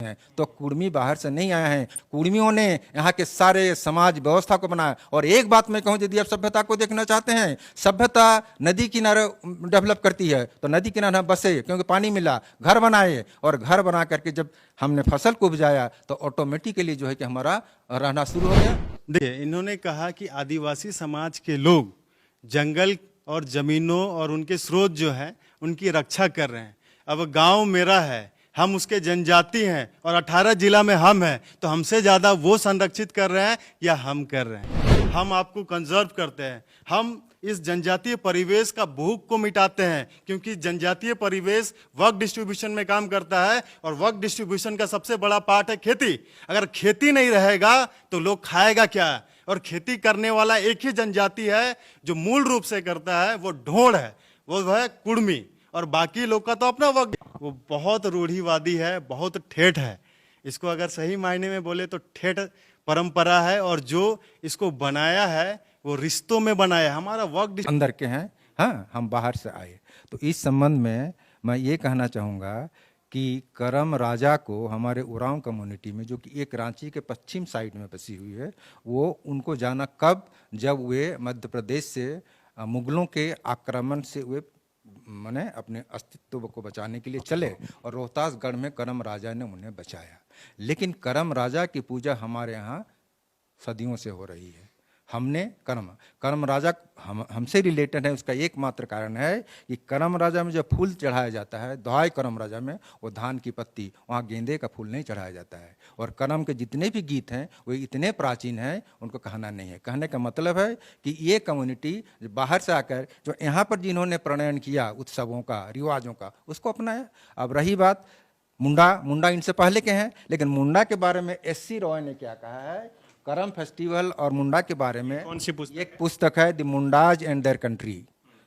हैं। तो कुर्मी बाहर से नहीं आए हैं, कुर्मियों ने यहाँ के सारे समाज व्यवस्था को बनाया। और एक बात मैं कहूँ, यदि आप सभ्यता को देखना चाहते हैं, सभ्यता नदी किनारे डेवलप करती है, तो नदी किनारे हम बसे, क्योंकि पानी मिला, घर बनाए, और घर बना करके जब हमने फसल को उपजाया तो ऑटोमेटिकली जो है कि हमारा रहना शुरू हो गया। देखिए, इन्होंने कहा कि आदिवासी समाज के लोग जंगल और जमीनों और उनके स्रोत जो है उनकी रक्षा कर रहे हैं। अब गांव मेरा है, हम उसके जनजाति हैं, और 18 जिला में हम हैं, तो हमसे ज़्यादा वो संरक्षित कर रहे हैं या हम कर रहे हैं? हम आपको कंजर्व करते हैं, हम इस जनजातीय परिवेश का भूख को मिटाते हैं, क्योंकि जनजातीय परिवेश वर्क डिस्ट्रीब्यूशन में काम करता है, और वर्क डिस्ट्रीब्यूशन का सबसे बड़ा पार्ट है खेती। अगर खेती नहीं रहेगा तो लोग खाएगा क्या? और खेती करने वाला एक ही जनजाति है जो मूल रूप से करता है, वो ढोंड़ है, वो है कुर्मी, और बाकी लोग का तो अपना वर्क। वो बहुत रूढ़िवादी है, बहुत ठेठ है। इसको अगर सही मायने में बोले तो ठेठ परंपरा है, और जो इसको बनाया है वो रिश्तों में बनाया है। हमारा वर्क अंदर के हैं, हाँ, हम बाहर से आए। तो इस संबंध में मैं ये कहना चाहूँगा कि करम राजा को हमारे उरांव कम्युनिटी में, जो कि एक रांची के पश्चिम साइड में बसी हुई है, वो उनको जाना कब, जब वे मध्य प्रदेश से मुगलों के आक्रमण से वे माने अपने अस्तित्व को बचाने के लिए चले, और रोहतासगढ़ में करम राजा ने उन्हें बचाया। लेकिन करम राजा की पूजा हमारे यहाँ सदियों से हो रही है। हमने करम राजा हमसे रिलेटेड है। उसका एकमात्र कारण है कि करम राजा में जब फूल चढ़ाया जाता है, दोहाई करम राजा में, वो धान की पत्ती, वहाँ गेंदे का फूल नहीं चढ़ाया जाता है। और करम के जितने भी गीत हैं वो इतने प्राचीन हैं, उनको कहना नहीं है। कहने का मतलब है कि ये कम्युनिटी बाहर से आकर जो यहाँ पर जिन्होंने प्रणयन किया उत्सवों का, रिवाजों का, उसको अपनाया। अब रही बात मुंडा इनसे पहले के हैं, लेकिन मुंडा के बारे में एस.सी. रॉय ने क्या कहा है, करम फेस्टिवल और मुंडा के बारे में कौन सी पुस्तक? एक पुस्तक है, the Mundas and their country,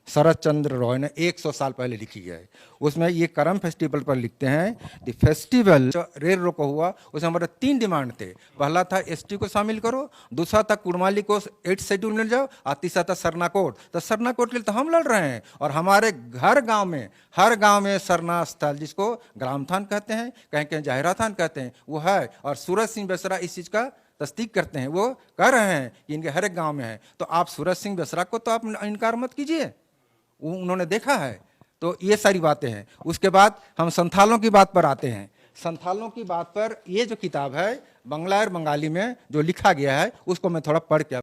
Sharad Chandra Roy ने 100 साल पहले लिखी है। उसमें ये करम फेस्टिवल पर लिखते हैं, द फेस्टिवल रेल रोको हुआ, उसमें हमारे 3 डिमांड थे। पहला था एसटी को शामिल करो, दूसरा था कुड़माली को 8 शेड्यूल मिल जाओ, और तीसरा था सरना कोड। तो सरना कोड के लिए तो हम लड़ रहे हैं, और हमारे हर गांव में सरना स्थल, जिसको ग्राम थान कहते हैं, कहीं कहीं जाहिरा थान कहते हैं, वो है। और सूरज सिंह बेसरा इस चीज़ का तस्दीक करते हैं, वो कह रहे हैं कि इनके हर एक गांव में है। तो आप सूरज सिंह बेसरा को तो आप इनकार मत कीजिए, उन्होंने देखा है। तो ये सारी बातें हैं। उसके बाद हम संथालों की बात पर आते हैं। संथालों की बात पर ये जो किताब है, बंगला और बंगाली में जो लिखा गया है, उसको मैं थोड़ा पढ़ के